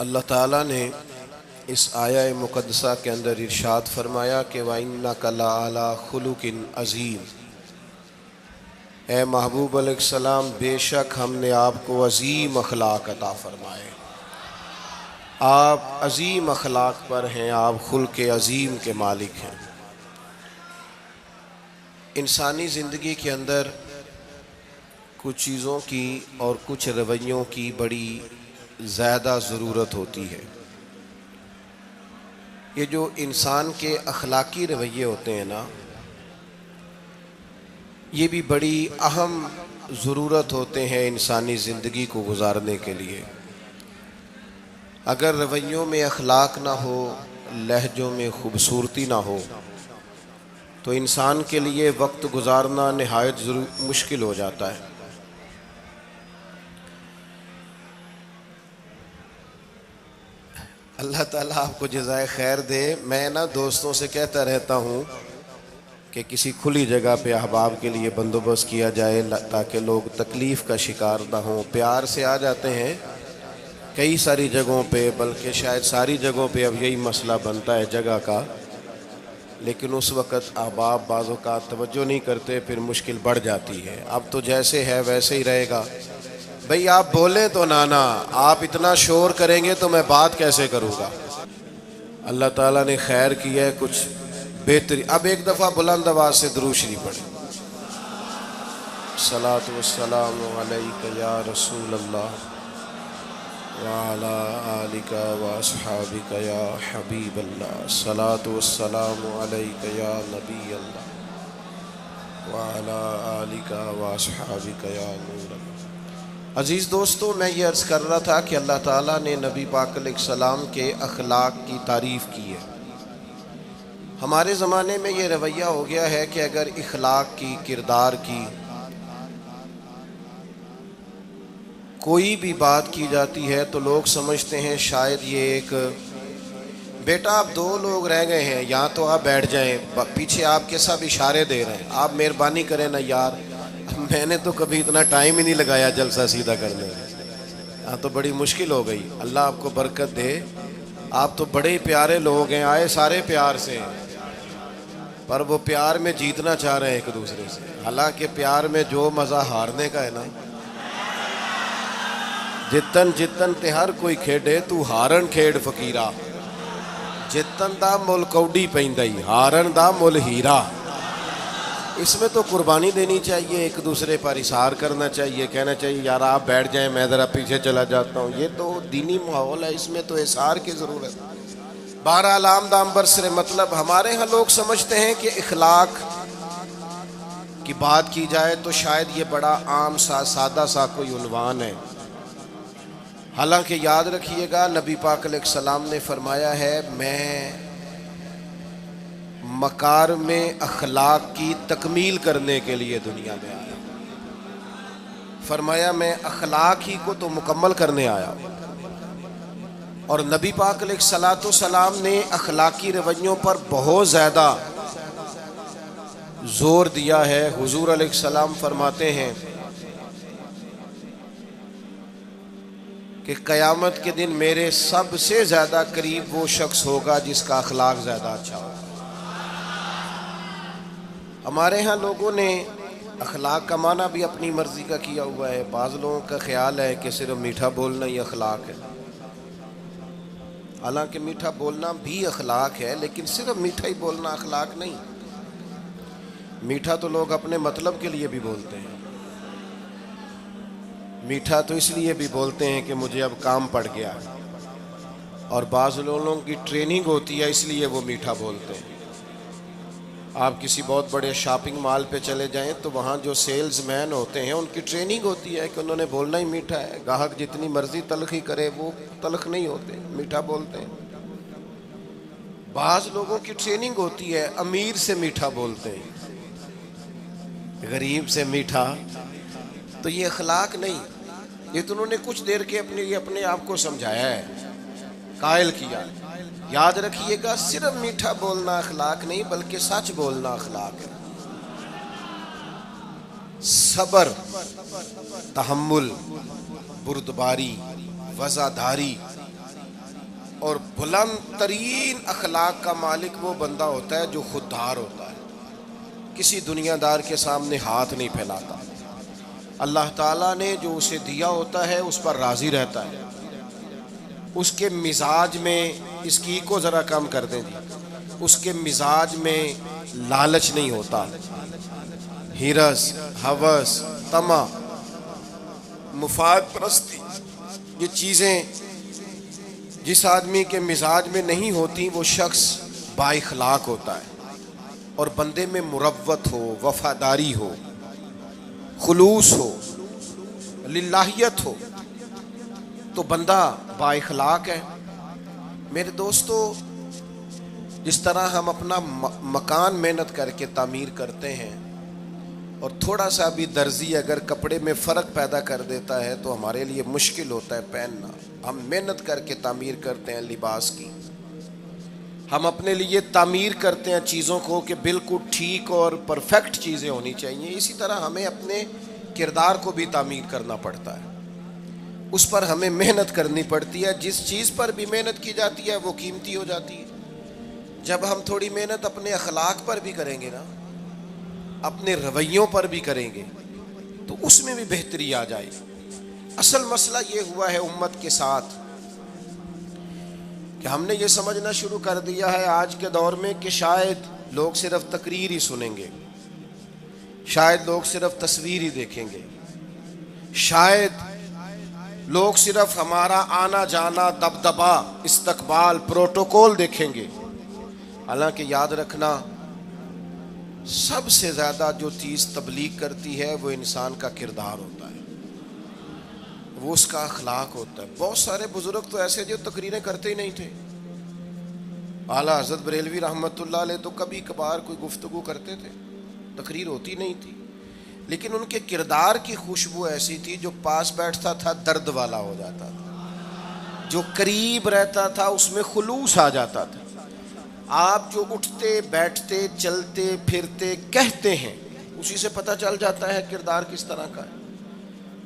اللہ تعالیٰ نے اس آیہ مقدسہ کے اندر ارشاد فرمایا کہ وَإِنَّكَ لَعَلَىٰ خُلُقٍ عَظِيمٍ، اے محبوب علیہ السلام بے شک ہم نے آپ کو عظیم اخلاق عطا فرمائے، آپ عظیم اخلاق پر ہیں، آپ خلق عظیم کے مالک ہیں۔ انسانی زندگی کے اندر کچھ چیزوں کی اور کچھ رویوں کی بڑی زیادہ ضرورت ہوتی ہے۔ یہ جو انسان کے اخلاقی رویے ہوتے ہیں نا، یہ بھی بڑی اہم ضرورت ہوتے ہیں انسانی زندگی کو گزارنے کے لیے۔ اگر رویوں میں اخلاق نہ ہو، لہجوں میں خوبصورتی نہ ہو، تو انسان کے لیے وقت گزارنا نہایت مشکل ہو جاتا ہے۔ اللہ تعالیٰ آپ کو جزائے خیر دے۔ میں دوستوں سے کہتا رہتا ہوں کہ کسی کھلی جگہ پہ احباب کے لیے بندوبست کیا جائے تاکہ لوگ تکلیف کا شکار نہ ہوں۔ پیار سے آ جاتے ہیں کئی ساری جگہوں پہ، بلکہ شاید ساری جگہوں پہ اب یہی مسئلہ بنتا ہے جگہ کا، لیکن اس وقت احباب بعض اوقات توجہ نہیں کرتے، پھر مشکل بڑھ جاتی ہے۔ اب تو جیسے ہے ویسے ہی رہے گا۔ بھئی آپ بولیں تو نانا، آپ اتنا شور کریں گے تو میں بات کیسے کروں گا؟ اللہ تعالیٰ نے خیر کیا ہے، کچھ بہتری۔ اب ایک دفعہ بلند آواز سے درود شریف پڑھیں۔ الصلاۃ والسلام علیک یا رسول اللہ وعلی آلک واصحابک یا حبیب اللہ، الصلاۃ والسلام علیک یا نبی اللہ وعلی آلک واصحابک یا نور اللہ۔ عزیز دوستو، میں یہ عرض کر رہا تھا کہ اللہ تعالیٰ نے نبی پاک علیہ السلام کے اخلاق کی تعریف کی ہے۔ ہمارے زمانے میں یہ رویہ ہو گیا ہے کہ اگر اخلاق کی، کردار کی کوئی بھی بات کی جاتی ہے تو لوگ سمجھتے ہیں شاید یہ ایک بیٹا آپ دو لوگ رہ گئے ہیں، یا تو آپ بیٹھ جائیں، پیچھے آپ کے سب اشارے دے رہے ہیں، آپ مہربانی کریں نا یار، میں نے تو کبھی اتنا ٹائم ہی نہیں لگایا جلسہ سیدھا کرنے میں، ہاں تو بڑی مشکل ہو گئی۔ اللہ آپ کو برکت دے، آپ تو بڑے پیارے لوگ ہیں، آئے سارے پیار سے ہیں، پر وہ پیار میں جیتنا چاہ رہے ہیں ایک دوسرے سے۔ حالانکہ پیار میں جو مزہ ہارنے کا ہے نا، جتن جتن تے ہر کوئی کھیڈے تو ہارن کھیڈ فقیرا، جتن دا مل کوڈی پیندائی ہارن دا مل ہیرا۔ اس میں تو قربانی دینی چاہیے، ایک دوسرے پر اظہار کرنا چاہیے، کہنا چاہیے یار آپ بیٹھ جائیں میں ذرا پیچھے چلا جاتا ہوں۔ یہ تو دینی ماحول ہے، اس میں تو اظہار کی ضرورت ہے۔ بہرحال آمدام برسر مطلب، ہمارے ہاں لوگ سمجھتے ہیں کہ اخلاق کی بات کی جائے تو شاید یہ بڑا عام سا سادہ سا کوئی عنوان ہے۔ حالانکہ یاد رکھیے گا نبی پاک علیہ السلام نے فرمایا ہے میں مکارم اخلاق کی تکمیل کرنے کے لیے دنیا میں آیا، فرمایا میں اخلاق ہی کو تو مکمل کرنے آیا۔ اور نبی پاک علیہ السلام نے اخلاقی رویوں پر بہت زیادہ زور دیا ہے۔ حضور علیہ السلام فرماتے ہیں کہ قیامت کے دن میرے سب سے زیادہ قریب وہ شخص ہوگا جس کا اخلاق زیادہ اچھا ہوگا۔ ہمارے ہاں لوگوں نے اخلاق کا معنی بھی اپنی مرضی کا کیا ہوا ہے۔ بعض لوگوں کا خیال ہے کہ صرف میٹھا بولنا ہی اخلاق ہے، حالانکہ میٹھا بولنا بھی اخلاق ہے، لیکن صرف میٹھا ہی بولنا اخلاق نہیں۔ میٹھا تو لوگ اپنے مطلب کے لیے بھی بولتے ہیں، میٹھا تو اس لیے بھی بولتے ہیں کہ مجھے اب کام پڑ گیا، اور بعض لوگوں کی ٹریننگ ہوتی ہے اس لیے وہ میٹھا بولتے ہیں۔ آپ کسی بہت بڑے شاپنگ مال پہ چلے جائیں تو وہاں جو سیلز مین ہوتے ہیں ان کی ٹریننگ ہوتی ہے کہ انہوں نے بولنا ہی میٹھا ہے، گاہک جتنی مرضی تلخی کرے وہ تلخ نہیں ہوتے، میٹھا بولتے ہیں۔ بعض لوگوں کی ٹریننگ ہوتی ہے امیر سے میٹھا بولتے ہیں، غریب سے میٹھا، تو یہ اخلاق نہیں، یہ تو انہوں نے کچھ دیر کے اپنے آپ کو سمجھایا ہے، قائل کیا۔ یاد رکھیے گا صرف میٹھا بولنا اخلاق نہیں بلکہ سچ بولنا اخلاق ہے۔ صبر، تحمل، بردباری، وفاداری، اور بلند ترین اخلاق کا مالک وہ بندہ ہوتا ہے جو خوددار ہوتا ہے، کسی دنیا دار کے سامنے ہاتھ نہیں پھیلاتا، اللہ تعالیٰ نے جو اسے دیا ہوتا ہے اس پر راضی رہتا ہے، اس کے مزاج میں، اس کی کو ذرا کم کر دیں جی، اس کے مزاج میں لالچ نہیں ہوتا، ہرس، ہوس، طمع، مفاد پرستی، یہ چیزیں جس آدمی کے مزاج میں نہیں ہوتی وہ شخص با اخلاق ہوتا ہے، اور بندے میں مروت ہو، وفاداری ہو، خلوص ہو، للہیت ہو تو بندہ با اخلاق ہے۔ میرے دوستو، جس طرح ہم اپنا مکان محنت کر کے تعمیر کرتے ہیں، اور تھوڑا سا بھی درزی اگر کپڑے میں فرق پیدا کر دیتا ہے تو ہمارے لیے مشکل ہوتا ہے پہننا، ہم محنت کر کے تعمیر کرتے ہیں لباس کی، ہم اپنے لیے تعمیر کرتے ہیں چیزوں کو کہ بالکل ٹھیک اور پرفیکٹ چیزیں ہونی چاہیے، اسی طرح ہمیں اپنے کردار کو بھی تعمیر کرنا پڑتا ہے، اس پر ہمیں محنت کرنی پڑتی ہے، جس چیز پر بھی محنت کی جاتی ہے وہ قیمتی ہو جاتی ہے۔ جب ہم تھوڑی محنت اپنے اخلاق پر بھی کریں گے نا، اپنے رویوں پر بھی کریں گے تو اس میں بھی بہتری آ جائے گی۔ اصل مسئلہ یہ ہوا ہے امت کے ساتھ کہ ہم نے یہ سمجھنا شروع کر دیا ہے آج کے دور میں کہ شاید لوگ صرف تقریر ہی سنیں گے، شاید لوگ صرف تصویر ہی دیکھیں گے، شاید لوگ صرف ہمارا آنا جانا، دبدبا، استقبال، پروٹوکول دیکھیں گے۔ حالانکہ یاد رکھنا، سب سے زیادہ جو چیز تبلیغ کرتی ہے وہ انسان کا کردار ہوتا ہے، وہ اس کا اخلاق ہوتا ہے۔ بہت سارے بزرگ تو ایسے جو تقریریں کرتے ہی نہیں تھے، اعلیٰ حضرت بریلوی رحمۃ اللہ علیہ تو کبھی کبھار کوئی گفتگو کرتے تھے، تقریر ہوتی نہیں تھی، لیکن ان کے کردار کی خوشبو ایسی تھی جو پاس بیٹھتا تھا درد والا ہو جاتا تھا، جو قریب رہتا تھا اس میں خلوص آ جاتا تھا۔ آپ جو اٹھتے بیٹھتے چلتے پھرتے کہتے ہیں اسی سے پتہ چل جاتا ہے کردار کس طرح کا ہے۔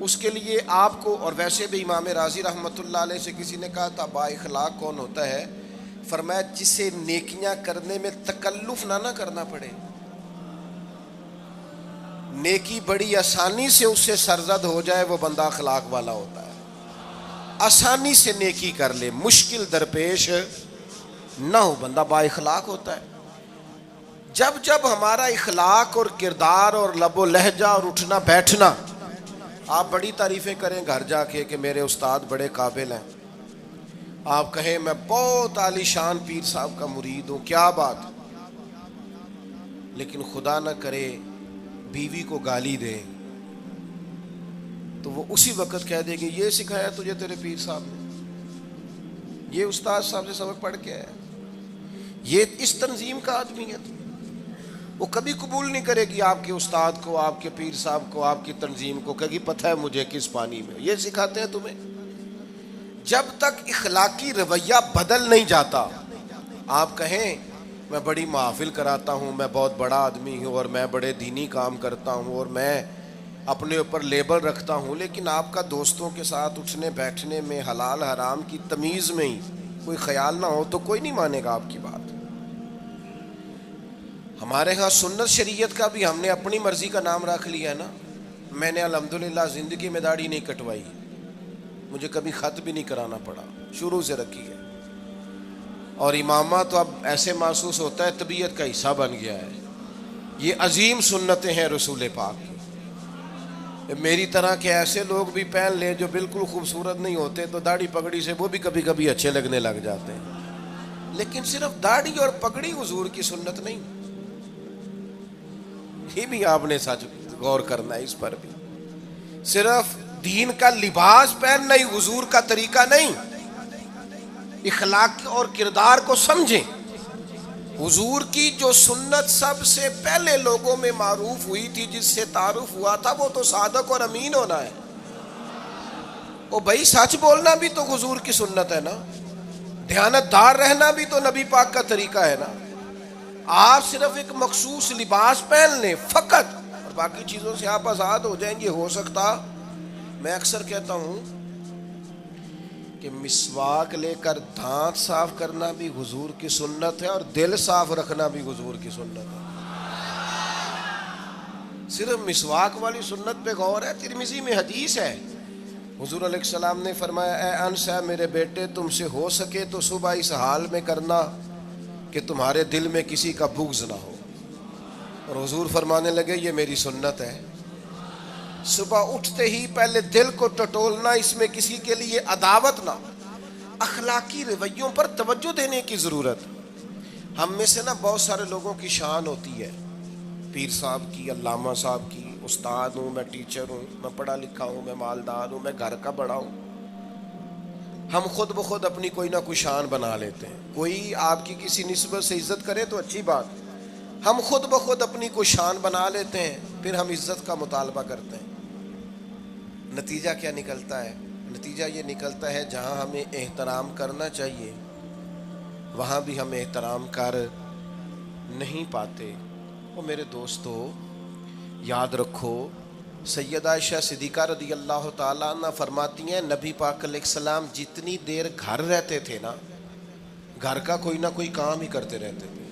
اس کے لیے آپ کو، اور ویسے بھی امام راضی رحمۃ اللہ علیہ سے کسی نے کہا تھا با اخلاق کون ہوتا ہے؟ فرمایا جسے نیکیاں کرنے میں تکلف نہ کرنا پڑے، نیکی بڑی آسانی سے اس سے سرزد ہو جائے، وہ بندہ اخلاق والا ہوتا ہے۔ آسانی سے نیکی کر لے، مشکل درپیش نہ ہو، بندہ با اخلاق ہوتا ہے۔ جب جب ہمارا اخلاق اور کردار اور لب و لہجہ اور اٹھنا بیٹھنا، آپ بڑی تعریفیں کریں گھر جا کے کہ میرے استاد بڑے قابل ہیں، آپ کہیں میں بہت عالی شان پیر صاحب کا مرید ہوں، کیا بات، لیکن خدا نہ کرے بیوی کو گالی دے تو وہ اسی وقت کہہ دے گی یہ سکھایا تجھے تیرے پیر صاحب نے، یہ استاد صاحب سے سبق پڑھ کے آیا، یہ اس تنظیم کا آدمی ہے۔ وہ کبھی قبول نہیں کرے گی آپ کے استاد کو، آپ کے پیر صاحب کو، آپ کی تنظیم کو، کہے گی پتہ ہے مجھے کس پانی میں یہ سکھاتے ہیں تمہیں۔ جب تک اخلاقی رویہ بدل نہیں جاتا، آپ کہیں میں بڑی محافل کراتا ہوں، میں بہت بڑا آدمی ہوں اور میں بڑے دینی کام کرتا ہوں اور میں اپنے اوپر لیبل رکھتا ہوں، لیکن آپ کا دوستوں کے ساتھ اٹھنے بیٹھنے میں حلال حرام کی تمیز میں ہی کوئی خیال نہ ہو تو کوئی نہیں مانے گا آپ کی بات۔ ہمارے ہاں سنت شریعت کا بھی ہم نے اپنی مرضی کا نام رکھ لیا ہے نا۔ میں نے الحمدللہ زندگی میں داڑھی نہیں کٹوائی، مجھے کبھی خط بھی نہیں کرانا پڑا، شروع سے رکھی ہے، اور امامہ تو اب ایسے محسوس ہوتا ہے طبیعت کا حصہ بن گیا ہے۔ یہ عظیم سنتیں ہیں رسول پاک کی۔ میری طرح کے ایسے لوگ بھی پہن لیں جو بالکل خوبصورت نہیں ہوتے تو داڑھی پگڑی سے وہ بھی کبھی کبھی اچھے لگنے لگ جاتے ہیں، لیکن صرف داڑھی اور پگڑی حضور کی سنت نہیں، یہ بھی آپ نے سچ غور کرنا ہے اس پر بھی۔ صرف دین کا لباس پہننا ہی حضور کا طریقہ نہیں، اخلاق اور کردار کو سمجھیں۔ حضور کی جو سنت سب سے پہلے لوگوں میں معروف ہوئی تھی، جس سے تعارف ہوا تھا، وہ تو صادق اور امین ہونا ہے۔ او بھائی سچ بولنا بھی تو حضور کی سنت ہے نا، دیانت دار رہنا بھی تو نبی پاک کا طریقہ ہے نا۔ آپ صرف ایک مخصوص لباس پہن لیں فقط اور باقی چیزوں سے آپ آزاد ہو جائیں گے۔ ہو سکتا، میں اکثر کہتا ہوں کہ مسواک لے کر دانت صاف کرنا بھی حضور کی سنت ہے اور دل صاف رکھنا بھی حضور کی سنت ہے. صرف مسواک والی سنت پہ غور ہے. ترمذی میں حدیث ہے, حضور علیہ السلام نے فرمایا اے انس ہے میرے بیٹے, تم سے ہو سکے تو صبح اس حال میں کرنا کہ تمہارے دل میں کسی کا بغض نہ ہو. اور حضور فرمانے لگے یہ میری سنت ہے. صبح اٹھتے ہی پہلے دل کو ٹٹولنا, اس میں کسی کے لیے عداوت نہ. اخلاقی رویوں پر توجہ دینے کی ضرورت. ہم میں سے نا بہت سارے لوگوں کی شان ہوتی ہے, پیر صاحب کی, علامہ صاحب کی, استاد ہوں, میں ٹیچر ہوں, میں پڑھا لکھا ہوں, میں مالدار ہوں, میں گھر کا بڑا ہوں. ہم خود بخود اپنی کوئی نہ کوئی شان بنا لیتے ہیں. کوئی آپ کی کسی نسبت سے عزت کرے تو اچھی بات, ہم خود بخود اپنی کوئی شان بنا لیتے ہیں, پھر ہم عزت کا مطالبہ کرتے ہیں. نتیجہ کیا نکلتا ہے؟ نتیجہ یہ نکلتا ہے جہاں ہمیں احترام کرنا چاہیے وہاں بھی ہم احترام کر نہیں پاتے. اور میرے دوستو یاد رکھو, سیدہ عائشہ صدیقہ رضی اللہ تعالیٰ عنہ فرماتی ہیں نبی پاک علیہ السلام جتنی دیر گھر رہتے تھے نا, گھر کا کوئی نہ کوئی کام ہی کرتے رہتے تھے.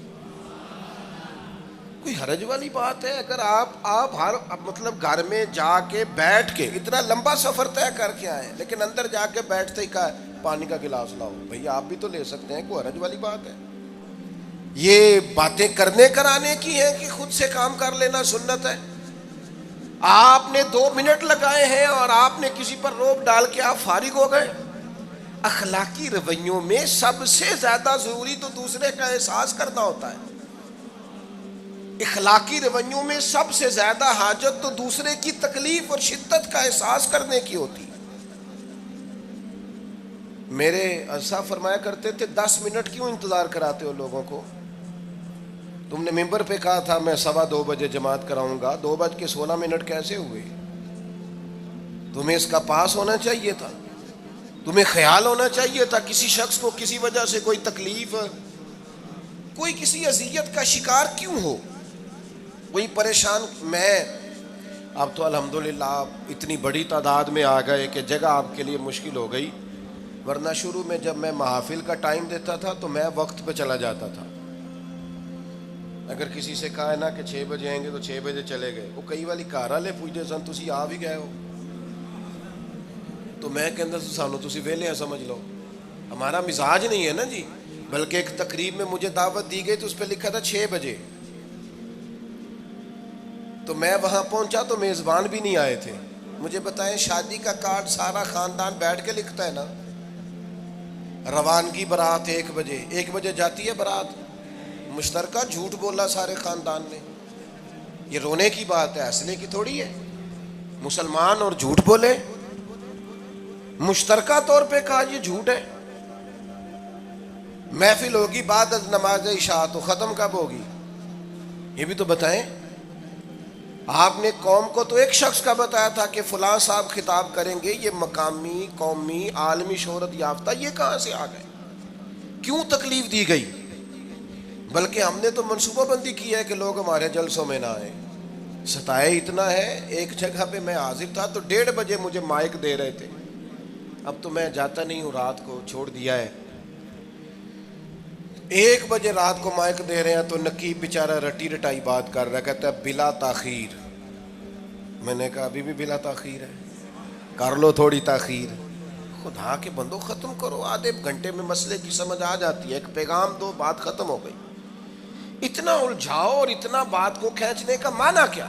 کوئی حرج والی بات ہے اگر آپ ہر مطلب گھر میں جا کے بیٹھ کے اتنا لمبا سفر طے کر کے آئے لیکن اندر جا کے بیٹھتے ہی کہا پانی کا گلاس لاؤ. بھئی آپ بھی تو لے سکتے ہیں, کوئی حرج والی بات ہے؟ یہ باتیں کرنے کرانے کی ہیں کہ خود سے کام کر لینا سنت ہے؟ آپ نے 2 منٹ لگائے ہیں اور آپ نے کسی پر روب ڈال کے آپ فارغ ہو گئے. اخلاقی رویوں میں سب سے زیادہ ضروری تو دوسرے کا احساس کرنا ہوتا ہے. اخلاقی رویوں میں سب سے زیادہ حاجت تو دوسرے کی تکلیف اور شدت کا احساس کرنے کی ہوتی. میرے صاحب فرمایا کرتے تھے 10 منٹ کیوں انتظار کراتے ہو لوگوں کو؟ تم نے ممبر پہ کہا تھا میں 2:15 بجے جماعت کراؤں گا, 2:16 کیسے ہوئے؟ تمہیں اس کا پاس ہونا چاہیے تھا, تمہیں خیال ہونا چاہیے تھا کسی شخص کو کسی وجہ سے کوئی تکلیف, کوئی کسی اذیت کا شکار کیوں ہو, کوئی پریشان. میں اب تو الحمدللہ آپ اتنی بڑی تعداد میں آ گئے کہ جگہ آپ کے لیے مشکل ہو گئی, ورنہ شروع میں جب میں محافل کا ٹائم دیتا تھا تو میں وقت پہ چلا جاتا تھا. اگر کسی سے کہا ہے نا کہ 6 بجے آئیں گے تو 6 بجے چلے گئے. وہ کئی والی گھر والے پوچھتے سن تسی آ بھی گئے ہو, تو میں کہندا سانو تسی ویلے ہیں سمجھ لو. ہمارا مزاج نہیں ہے نا جی. بلکہ ایک تقریب میں مجھے دعوت دی گئی تو اس پہ لکھا تھا 6 بجے, تو میں وہاں پہنچا تو میزبان بھی نہیں آئے تھے. مجھے بتائیں شادی کا کارڈ سارا خاندان بیٹھ کے لکھتا ہے نا, روانگی برات 1 بجے, 1 بجے جاتی ہے برات, مشترکہ جھوٹ بولا سارے خاندان نے. یہ رونے کی بات ہے, ہنسنے کی تھوڑی ہے. مسلمان اور جھوٹ بولے, مشترکہ طور پہ کہا یہ جھوٹ ہے. محفل ہوگی بعد از نماز عشاء, تو ختم کب ہوگی یہ بھی تو بتائیں. آپ نے قوم کو تو ایک شخص کا بتایا تھا کہ فلاں صاحب خطاب کریں گے, یہ مقامی, قومی, عالمی شہرت یافتہ, یہ کہاں سے آ گئے؟ کیوں تکلیف دی گئی؟ بلکہ ہم نے تو منصوبہ بندی کی ہے کہ لوگ ہمارے جلسوں میں نہ آئیں. ستائے اتنا ہے, ایک جگہ پہ میں حاضر تھا تو 1:30 بجے مجھے مائک دے رہے تھے. اب تو میں جاتا نہیں ہوں, رات کو چھوڑ دیا ہے. 1 بجے رات کو مائک دے رہے ہیں تو نقیب بیچارہ رٹی رٹائی بات کر رہا ہے, کہتا ہے بلا تاخیر. میں نے کہا ابھی بھی بلا تاخیر ہے, کر لو تھوڑی تاخیر. خدا کے بندو ختم کرو, آدھے گھنٹے میں مسئلے کی سمجھ آ جاتی ہے, ایک پیغام دو, بات ختم ہو گئی. اتنا الجھاؤ اور اتنا بات کو کھینچنے کا معنی کیا؟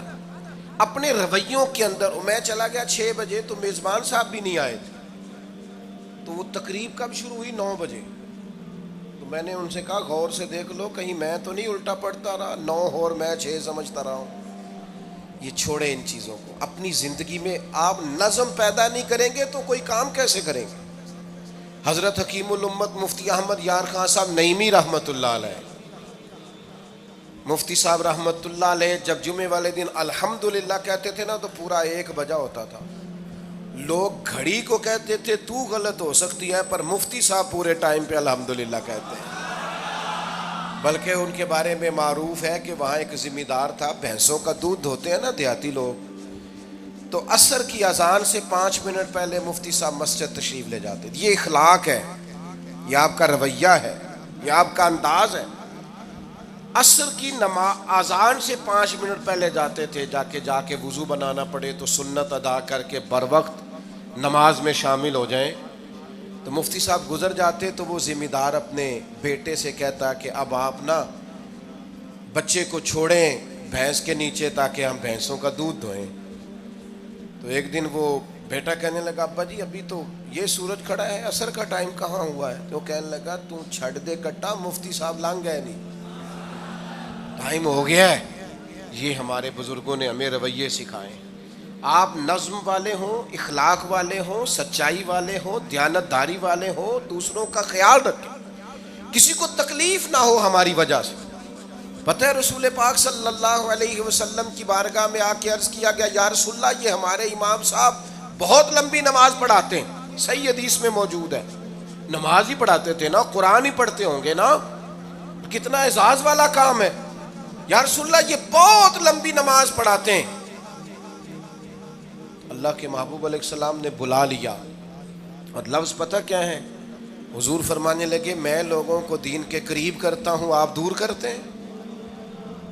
اپنے رویوں کے اندر. میں چلا گیا 6 بجے تو میزبان صاحب بھی نہیں آئے تھے, تو وہ تقریب کب شروع ہوئی؟ 9 بجے. تو میں نے ان سے کہا غور سے دیکھ لو کہیں میں تو نہیں الٹا پڑتا رہا, 9 اور میں 6 سمجھتا رہا ہوں. یہ چھوڑے ان چیزوں کو. اپنی زندگی میں آپ نظم پیدا نہیں کریں گے تو کوئی کام کیسے کریں گے؟ حضرت حکیم الامت مفتی احمد یار خان صاحب نعیمی رحمۃ اللہ علیہ, مفتی صاحب رحمۃ اللہ علیہ, جب جمعے والے دن الحمدللہ کہتے تھے نا تو پورا 1 بجا ہوتا تھا. لوگ گھڑی کو کہتے تھے تو غلط ہو سکتی ہے, پر مفتی صاحب پورے ٹائم پہ الحمدللہ کہتے ہیں. بلکہ ان کے بارے میں معروف ہے کہ وہاں ایک ذمہ دار تھا, بھینسوں کا دودھ دھوتے ہیں نا دیہاتی لوگ, تو عصر کی اذان سے 5 منٹ پہلے مفتی صاحب مسجد تشریف لے جاتے تھے. یہ اخلاق ہے, یہ آپ کا رویہ ہے, یہ آپ کا انداز ہے. عصر کی اذان سے 5 منٹ پہلے جاتے تھے, جا کے وضو بنانا پڑے تو سنت ادا کر کے بر وقت نماز میں شامل ہو جائیں. تو مفتی صاحب گزر جاتے تو وہ ذمہ دار اپنے بیٹے سے کہتا کہ اب آپ نا بچے کو چھوڑیں بھینس کے نیچے تاکہ ہم بھینسوں کا دودھ دھوئیں. تو ایک دن وہ بیٹا کہنے لگا ابا جی ابھی تو یہ سورج کھڑا ہے, عصر کا ٹائم کہاں ہوا ہے؟ تو کہنے لگا تو چھڑ دے کٹا, مفتی صاحب لانگ گئے نہیں, ٹائم ہو گیا ہے. یہ ہمارے بزرگوں نے ہمیں رویے سکھائے. آپ نظم والے ہوں, اخلاق والے ہوں, سچائی والے ہوں, دیانت داری والے ہوں, دوسروں کا خیال رکھیں, کسی کو تکلیف نہ ہو ہماری وجہ سے. پتہ ہے رسول پاک صلی اللہ علیہ وسلم کی بارگاہ میں آ کے عرض کیا گیا یا رسول اللہ یہ ہمارے امام صاحب بہت لمبی نماز پڑھاتے ہیں. صحیح حدیث میں موجود ہے, نماز ہی پڑھاتے تھے نا, قرآن ہی پڑھتے ہوں گے نا, کتنا اعزاز والا کام ہے. یا رسول اللہ یہ بہت لمبی نماز پڑھاتے ہیں. اللہ کے محبوب علیہ السلام نے بلا لیا, اور لفظ پتہ کیا ہے؟ حضور فرمانے لگے میں لوگوں کو دین کے قریب کرتا ہوں, آپ دور کرتے ہیں.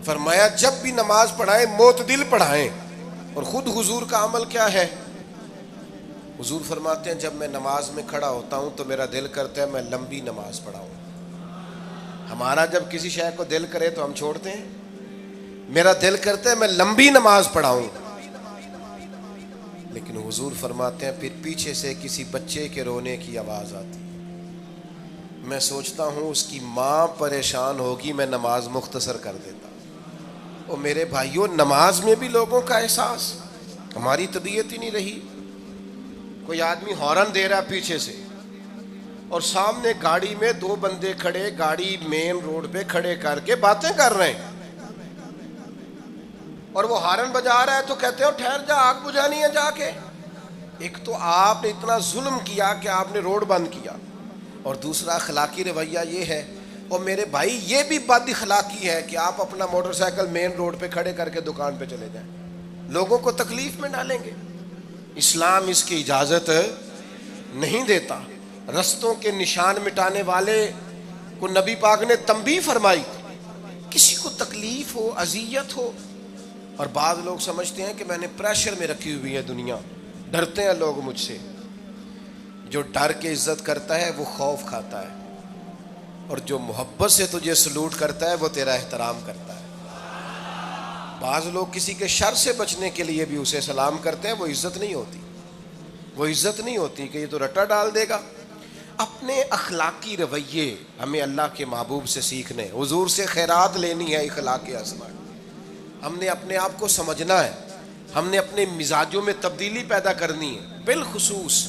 فرمایا جب بھی نماز پڑھائیں معتدل پڑھائیں. اور خود حضور کا عمل کیا ہے؟ حضور فرماتے ہیں جب میں نماز میں کھڑا ہوتا ہوں تو میرا دل کرتا ہے میں لمبی نماز پڑھاؤں. ہمارا جب کسی شے کو دل کرے تو ہم چھوڑتے ہیں, میرا دل کرتا ہے میں لمبی نماز پڑھاؤں. لیکن حضور فرماتے ہیں پھر پیچھے سے کسی بچے کے رونے کی آواز آتی, میں سوچتا ہوں اس کی ماں پریشان ہوگی, میں نماز مختصر کر دیتا. اور میرے بھائیوں نماز میں بھی لوگوں کا احساس, ہماری طبیعت ہی نہیں رہی. کوئی آدمی ہارن دے رہا پیچھے سے اور سامنے گاڑی میں 2 بندے کھڑے, گاڑی مین روڈ پہ کھڑے کر کے باتیں کر رہے ہیں, اور وہ ہارن بجا رہا ہے تو کہتے ہو ٹھہر جا, آگ بجھانی ہے جا کے. ایک تو آپ نے اتنا ظلم کیا کہ آپ نے روڈ بند کیا, اور دوسرا اخلاقی رویہ یہ ہے. اور میرے بھائی یہ بھی بد اخلاقی ہے کہ آپ اپنا موٹر سائیکل مین روڈ پہ کھڑے کر کے دکان پہ چلے جائیں, لوگوں کو تکلیف میں ڈالیں گے. اسلام اس کی اجازت نہیں دیتا. رستوں کے نشان مٹانے والے کو نبی پاک نے تنبیہ فرمائی, کسی کو تکلیف ہو, اذیت ہو. اور بعض لوگ سمجھتے ہیں کہ میں نے پریشر میں رکھی ہوئی ہے دنیا, ڈرتے ہیں لوگ مجھ سے. جو ڈر کے عزت کرتا ہے وہ خوف کھاتا ہے, اور جو محبت سے تجھے سلوٹ کرتا ہے وہ تیرا احترام کرتا ہے. بعض لوگ کسی کے شر سے بچنے کے لیے بھی اسے سلام کرتے ہیں, وہ عزت نہیں ہوتی, وہ عزت نہیں ہوتی کہ یہ تو رٹا ڈال دے گا. اپنے اخلاقی رویے ہمیں اللہ کے محبوب سے سیکھنے, حضور سے خیرات لینی ہے, اخلاق حسنہ. ہم نے اپنے آپ کو سمجھنا ہے, ہم نے اپنے مزاجوں میں تبدیلی پیدا کرنی ہے, بالخصوص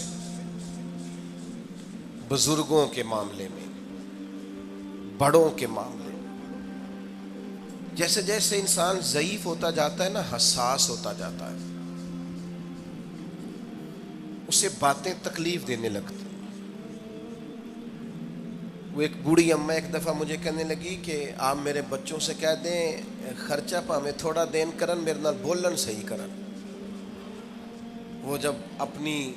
بزرگوں کے معاملے میں, بڑوں کے معاملے میں. جیسے جیسے انسان ضعیف ہوتا جاتا ہے نا, حساس ہوتا جاتا ہے, اسے باتیں تکلیف دینے لگتی. وہ ایک بوڑھی اماں ایک دفعہ مجھے کہنے لگی کہ آپ میرے بچوں سے کہہ دیں خرچہ پامیں تھوڑا دین کرن, میرے نال بولن صحیح کرن. وہ جب اپنی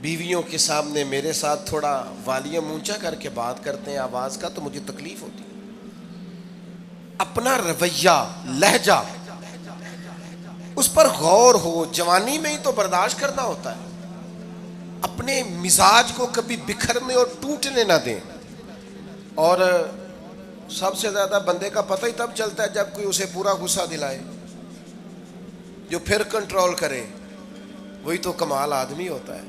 بیویوں کے سامنے میرے ساتھ تھوڑا والیوم اونچا کر کے بات کرتے ہیں آواز کا, تو مجھے تکلیف ہوتی ہے. اپنا رویہ, لہجہ, اس پر غور ہو. جوانی میں ہی تو برداشت کرنا ہوتا ہے. اپنے مزاج کو کبھی بکھرنے اور ٹوٹنے نہ دیں. اور سب سے زیادہ بندے کا پتہ ہی تب چلتا ہے جب کوئی اسے پورا غصہ دلائے, جو پھر کنٹرول کرے, وہی تو کمال آدمی ہوتا ہے.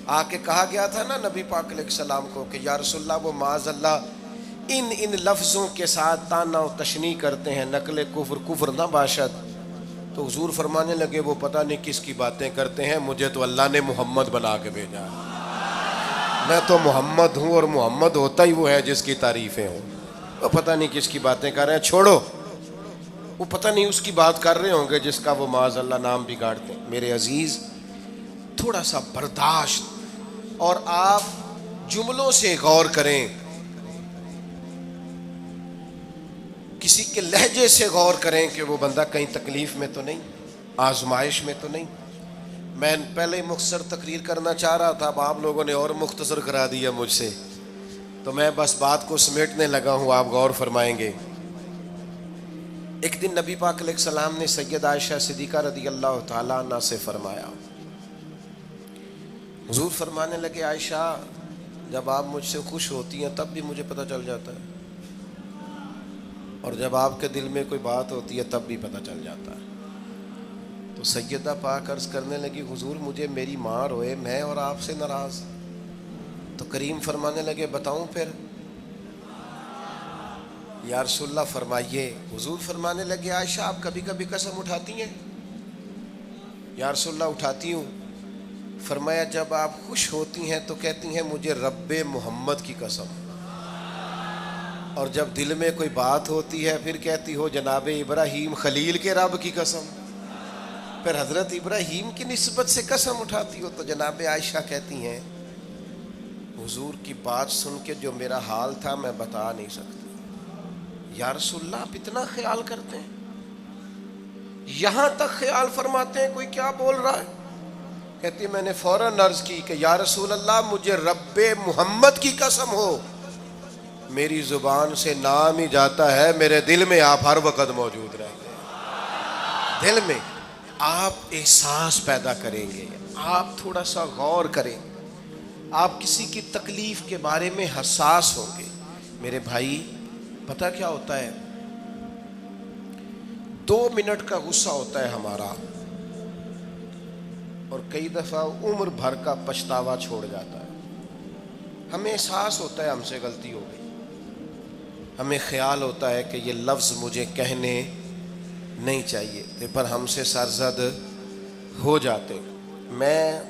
آ کے کہا گیا تھا نا نبی پاک علیہ السلام کو کہ یا رسول اللہ وہ معاذ اللہ ان لفظوں کے ساتھ تانا و تشنیع کرتے ہیں, نقل کفر نہ باشد. تو حضور فرمانے لگے وہ پتہ نہیں کس کی باتیں کرتے ہیں, مجھے تو اللہ نے محمد بنا کے بھیجا ہے, میں تو محمد ہوں, اور محمد ہوتا ہی وہ ہے جس کی تعریفیں ہوں. وہ پتہ نہیں کس کی باتیں کر رہے ہیں, چھوڑو. وہ پتہ نہیں اس کی بات کر رہے ہوں گے جس کا وہ معاذ اللہ نام بگاڑتے ہیں. میرے عزیز تھوڑا سا برداشت, اور آپ جملوں سے غور کریں, کسی کے لہجے سے غور کریں کہ وہ بندہ کہیں تکلیف میں تو نہیں, آزمائش میں تو نہیں. میں پہلے مختصر تقریر کرنا چاہ رہا تھا، اب آپ لوگوں نے اور مختصر کرا دیا مجھ سے، تو میں بس بات کو سمیٹنے لگا ہوں، آپ غور فرمائیں گے۔ ایک دن نبی پاک علیہ السلام نے سید عائشہ صدیقہ رضی اللہ تعالیٰ عنہ سے فرمایا، حضور فرمانے لگے عائشہ جب آپ مجھ سے خوش ہوتی ہیں تب بھی مجھے پتہ چل جاتا ہے، اور جب آپ کے دل میں کوئی بات ہوتی ہے تب بھی پتہ چل جاتا ہے۔ تو سیدہ پاک عرض کرنے لگی حضور مجھے میری ماں روئے میں اور آپ سے ناراض، تو کریم فرمانے لگے بتاؤں پھر؟ یا رسول اللہ فرمائیے۔ حضور فرمانے لگے عائشہ آپ کبھی کبھی قسم اٹھاتی ہیں؟ یا رسول اللہ اٹھاتی ہوں۔ فرمایا جب آپ خوش ہوتی ہیں تو کہتی ہیں مجھے رب محمد کی قسم، اور جب دل میں کوئی بات ہوتی ہے پھر کہتی ہو جناب ابراہیم خلیل کے رب کی قسم، پھر حضرت ابراہیم کی نسبت سے قسم اٹھاتی ہو۔ تو جناب عائشہ کہتی ہیں حضور کی بات سن کے جو میرا حال تھا میں بتا نہیں سکتی۔ یا رسول اللہ آپ اتنا خیال کرتے ہیں، یہاں تک خیال فرماتے ہیں کوئی کیا بول رہا ہے؟ کہتی میں نے فوراً عرض کی کہ یا رسول اللہ مجھے رب محمد کی قسم ہو، میری زبان سے نام ہی جاتا ہے، میرے دل میں آپ ہر وقت موجود رہتے ہیں۔ دل میں آپ احساس پیدا کریں گے، آپ تھوڑا سا غور کریں، آپ کسی کی تکلیف کے بارے میں حساس ہوں گے۔ میرے بھائی پتہ کیا ہوتا ہے، 2 منٹ کا غصہ ہوتا ہے ہمارا، اور کئی دفعہ عمر بھر کا پچھتاوا چھوڑ جاتا ہے۔ ہمیں احساس ہوتا ہے ہم سے غلطی ہو گئی، ہمیں خیال ہوتا ہے کہ یہ لفظ مجھے کہنے نہیں چاہیے تھے، پر ہم سے سرزد ہو جاتے۔ میں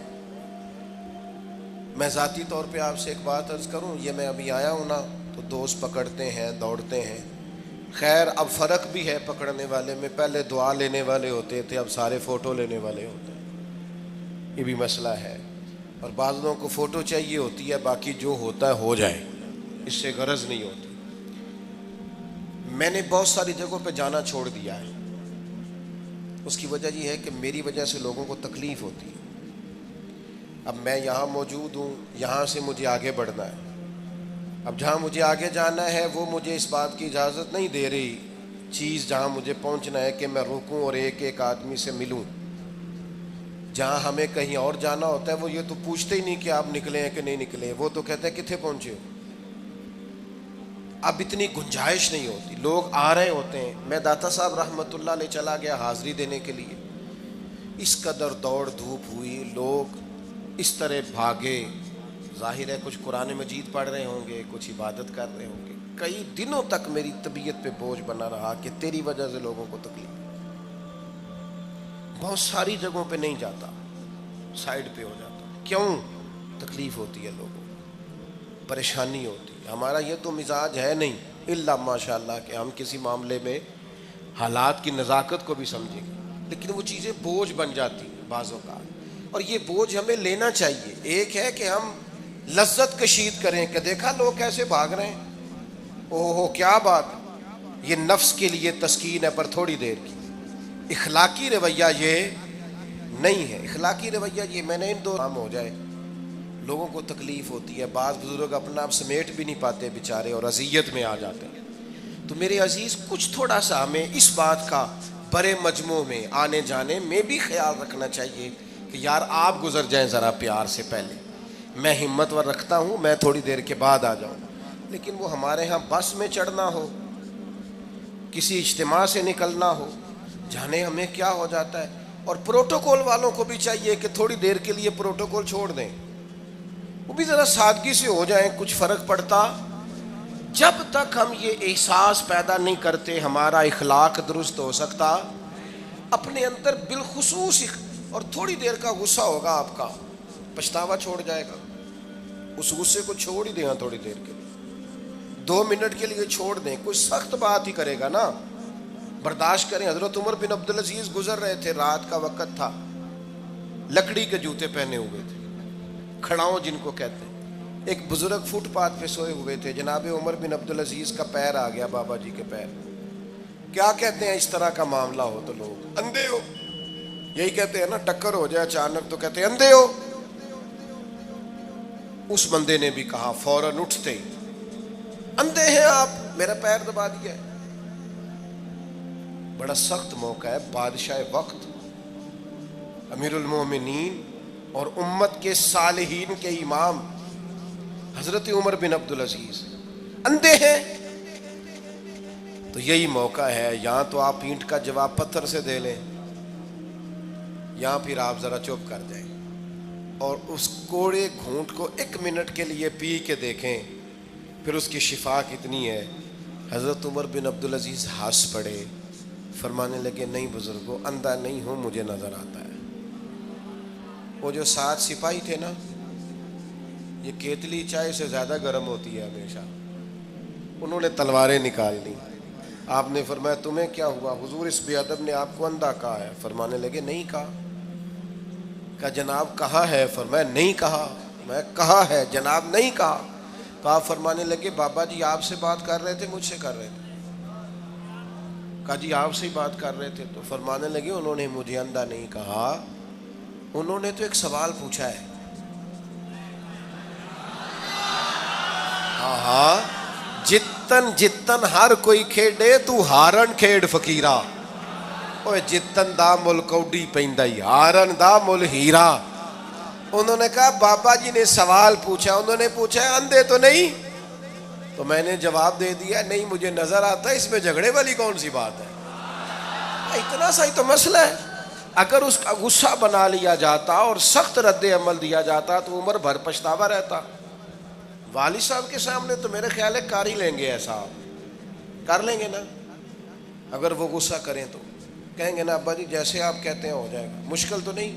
ذاتی طور پہ آپ سے ایک بات عرض کروں، یہ میں ابھی آیا ہوں نا تو دوست پکڑتے ہیں دوڑتے ہیں، خیر اب فرق بھی ہے پکڑنے والے میں، پہلے دعا لینے والے ہوتے تھے اب سارے فوٹو لینے والے ہوتے ہیں، یہ بھی مسئلہ ہے۔ اور بعض لوگوں کو فوٹو چاہیے ہوتی ہے، باقی جو ہوتا ہے ہو جائے، اس سے غرض نہیں ہوتی۔ میں نے بہت ساری جگہوں پہ جانا چھوڑ دیا ہے، اس کی وجہ یہ ہے کہ میری وجہ سے لوگوں کو تکلیف ہوتی ہے۔ اب میں یہاں موجود ہوں، یہاں سے مجھے آگے بڑھنا ہے، اب جہاں مجھے آگے جانا ہے وہ مجھے اس بات کی اجازت نہیں دے رہی چیز جہاں مجھے پہنچنا ہے کہ میں رکوں اور ایک ایک آدمی سے ملوں۔ جہاں ہمیں کہیں اور جانا ہوتا ہے وہ یہ تو پوچھتے ہی نہیں کہ آپ نکلے ہیں کہ نہیں نکلے، وہ تو کہتے ہیں کتنے پہنچے ہو۔ اب اتنی گنجائش نہیں ہوتی، لوگ آ رہے ہوتے ہیں۔ میں داتا صاحب رحمۃ اللہ علیہ چلا گیا حاضری دینے کے لیے، اس قدر دوڑ دھوپ ہوئی، لوگ اس طرح بھاگے، ظاہر ہے کچھ قرآن مجید پڑھ رہے ہوں گے، کچھ عبادت کر رہے ہوں گے۔ کئی دنوں تک میری طبیعت پہ بوجھ بنا رہا کہ تیری وجہ سے لوگوں کو تکلیف۔ بہت ساری جگہوں پہ نہیں جاتا، سائڈ پہ ہو جاتا۔ کیوں؟ تکلیف ہوتی ہے لوگوں کو، پریشانی ہوتی ہے۔ ہمارا یہ تو مزاج ہے نہیں الا ماشاء اللہ کہ ہم کسی معاملے میں حالات کی نزاکت کو بھی سمجھیں گے، لیکن وہ چیزیں بوجھ بن جاتی ہیں بعض اوقات، اور یہ بوجھ ہمیں لینا چاہیے۔ ایک ہے کہ ہم لذت کشید کریں کہ دیکھا لوگ کیسے بھاگ رہے ہیں، اوہ کیا بات، یہ نفس کے لیے تسکین ہے پر تھوڑی دیر کی۔ اخلاقی رویہ یہ نہیں ہے، اخلاقی رویہ یہ میں نے ان دو کام ہو جائے، لوگوں کو تکلیف ہوتی ہے، بعض بزرگ اپنا آپ سمیٹ بھی نہیں پاتے بیچارے اور اذیت میں آ جاتے ہیں۔ تو میرے عزیز کچھ تھوڑا سا ہمیں اس بات کا بڑے مجموع میں آنے جانے میں بھی خیال رکھنا چاہیے کہ یار آپ گزر جائیں ذرا پیار سے، پہلے میں ہمت ور رکھتا ہوں، میں تھوڑی دیر کے بعد آ جاؤں۔ لیکن وہ ہمارے ہاں بس میں چڑھنا ہو، کسی اجتماع سے نکلنا ہو، جانے ہمیں کیا ہو جاتا ہے۔ اور پروٹوکول والوں کو بھی چاہیے کہ تھوڑی دیر کے لیے پروٹوکول چھوڑ دیں، وہ بھی ذرا سادگی سے ہو جائیں، کچھ فرق پڑتا۔ جب تک ہم یہ احساس پیدا نہیں کرتے ہمارا اخلاق درست ہو سکتا، اپنے اندر بالخصوص اور تھوڑی دیر کا غصہ ہوگا آپ کا، پچھتاوا چھوڑ جائے گا، اس غصے کو چھوڑ ہی دیں تھوڑی دیر کے لیے، 2 منٹ کے لیے چھوڑ دیں، کوئی سخت بات ہی کرے گا نا، برداشت کریں۔ حضرت عمر بن عبدالعزیز گزر رہے تھے، رات کا وقت تھا، لکڑی کے جوتے پہنے ہوئے تھے، کھڑاؤں جن کو کہتے ہیں۔ ایک بزرگ فٹ پاتھ پہ سوئے ہوئے تھے، جناب عمر بن عبدالعزیز کا پیر آ گیا بابا جی کے پیر۔ کیا کہتے ہیں اس طرح کا معاملہ ہو تو لوگ اندھے ہو یہی کہتے ہیں نا، ٹکر ہو جائے اچانک تو کہتے ہیں اندھے ہو. اس بندے نے بھی کہا فوراً اٹھتے ہی، اندھے ہیں آپ، میرا پیر دبا دیا ہے. بڑا سخت موقع ہے. بادشاہ وقت، امیر المومنین اور امت کے صالحین کے امام حضرت عمر بن عبدالعزیز اندھے ہیں. تو یہی موقع ہے، یہاں تو آپ اینٹ کا جواب پتھر سے دے لیں، یہاں پھر آپ ذرا چپ کر جائیں اور اس کوڑے گھونٹ کو 1 منٹ کے لیے پی کے دیکھیں، پھر اس کی شفا کتنی ہے. حضرت عمر بن عبدالعزیز ہنس پڑے، فرمانے لگے نہیں بزرگو، اندھا نہیں ہوں، مجھے نظر آتا ہے. وہ جو 7 سپاہی تھے نا، یہ کیتلی چائے سے زیادہ گرم ہوتی ہے ہمیشہ، انہوں نے تلواریں نکال لی. آپ نے فرمایا تمہیں کیا ہوا؟ حضور اس بے ادب نے آپ کو اندھا کہا ہے. فرمانے لگے نہیں کہا. کہا جناب کہا ہے. فرمایا نہیں کہا. میں کہا ہے جناب نہیں کہا. تو آپ فرمانے لگے بابا جی آپ سے بات کر رہے تھے مجھ سے کر رہے تھے؟ کہا جی آپ سے ہی بات کر رہے تھے. تو فرمانے لگے انہوں نے مجھے اندھا نہیں کہا، انہوں نے تو ایک سوال پوچھا ہے. ہاں جتن جتن ہر کوئی کھیڈے تو ہارن کھیڈ فقیرا، اوے جتن دا مل کوڈی پیندا ہی ہارن دا مل ہیرا. انہوں نے کہا بابا جی نے سوال پوچھا، انہوں نے پوچھا ہے اندھے تو نہیں؟ تو میں نے جواب دے دیا نہیں مجھے نظر آتا ہے، اس میں جھگڑے والی کون سی بات ہے؟ اتنا سا ہی تو مسئلہ ہے. اگر اس کا غصہ بنا لیا جاتا اور سخت رد عمل دیا جاتا تو عمر بھر پچھتاوا رہتا. والد صاحب کے سامنے تو میرے خیال ہے کر ہی لیں گے، ایسا کر لیں گے نا. اگر وہ غصہ کریں تو کہیں گے نا ابا جی جیسے آپ کہتے ہیں ہو جائے گا، مشکل تو نہیں.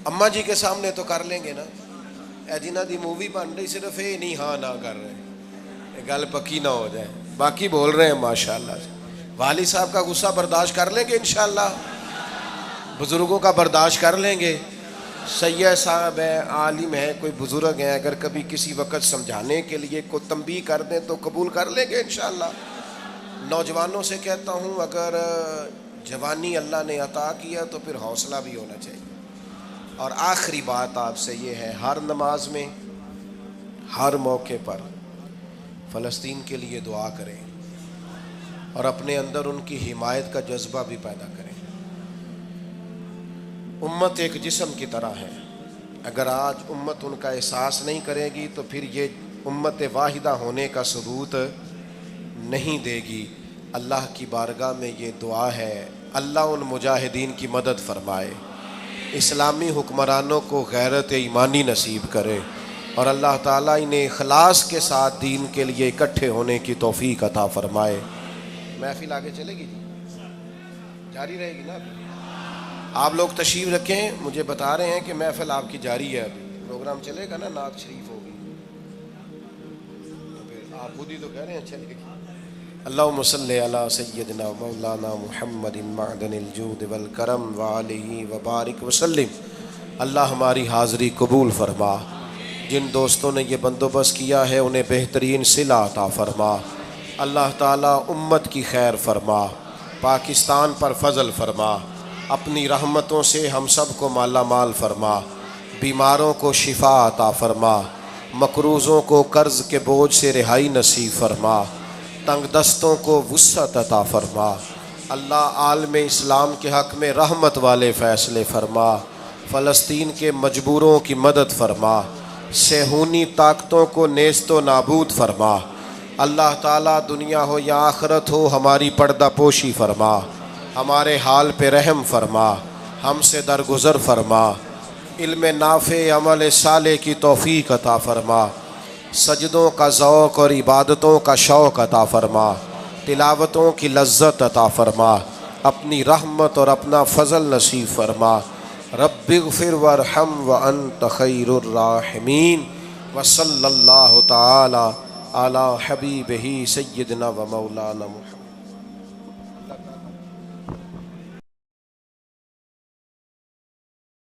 اماں جی کے سامنے تو کر لیں گے نا. اے جنہ دی مووی بن رہی صرف یہ نہیں ہاں نہ کر رہے، گل پکی نہ ہو جائے، باقی بول رہے ہیں ماشاءاللہ سے. والد صاحب کا غصہ برداشت کر لیں گے انشاءاللہ، بزرگوں کا برداشت کر لیں گے. سید صاحب ہیں، عالم ہیں، کوئی بزرگ ہیں، اگر کبھی کسی وقت سمجھانے کے لیے کوئی تنبیہ کر دیں تو قبول کر لیں گے انشاءاللہ. نوجوانوں سے کہتا ہوں اگر جوانی اللہ نے عطا کیا تو پھر حوصلہ بھی ہونا چاہیے. اور آخری بات آپ سے یہ ہے، ہر نماز میں ہر موقع پر فلسطین کے لیے دعا کریں اور اپنے اندر ان کی حمایت کا جذبہ بھی پیدا کریں. امت ایک جسم کی طرح ہے، اگر آج امت ان کا احساس نہیں کرے گی تو پھر یہ امت واحدہ ہونے کا ثبوت نہیں دے گی. اللہ کی بارگاہ میں یہ دعا ہے، اللہ ان مجاہدین کی مدد فرمائے، اسلامی حکمرانوں کو غیرت ایمانی نصیب کرے، اور اللہ تعالیٰ انہیں اخلاص کے ساتھ دین کے لیے اکٹھے ہونے کی توفیق عطا فرمائے. محفل آگے چلے گی جی، جاری رہے گی نا؟ آپ لوگ تشریف رکھیں، مجھے بتا رہے ہیں کہ محفل آپ کی جاری ہے، ابھی پروگرام چلے گا نا، نعت شریف ہوگی تو پھر آپ خود ہی تو کہہ رہے ہیں چلے گی. اللہم صلی علی سیدنا مولانا محمد معدن الجود والکرم وآلہ وبارک وسلم. اللہ ہماری حاضری قبول فرما. جن دوستوں نے یہ بندوبست کیا ہے انہیں بہترین صلہ عطا فرما. اللہ تعالیٰ امت کی خیر فرما، پاکستان پر فضل فرما، اپنی رحمتوں سے ہم سب کو مالا مال فرما، بیماروں کو شفا عطا فرما، مقروضوں کو قرض کے بوجھ سے رہائی نصیب فرما، تنگ دستوں کو وسعت عطا فرما. اللہ عالم اسلام کے حق میں رحمت والے فیصلے فرما، فلسطین کے مجبوروں کی مدد فرما، صہیونی طاقتوں کو نیست و نابود فرما. اللہ تعالیٰ دنیا ہو یا آخرت ہو ہماری پردہ پوشی فرما، ہمارے حال پہ رحم فرما، ہم سے درگزر فرما، علم نافع عمل صالح کی توفیق عطا فرما، سجدوں کا ذوق اور عبادتوں کا شوق عطا فرما، تلاوتوں کی لذت عطا فرما، اپنی رحمت اور اپنا فضل نصیب فرما. رب اغفر وارحم وانت خیر الراحمین. وصلی اللہ تعالی علی حبیبہ سیدنا و مولانا محمد.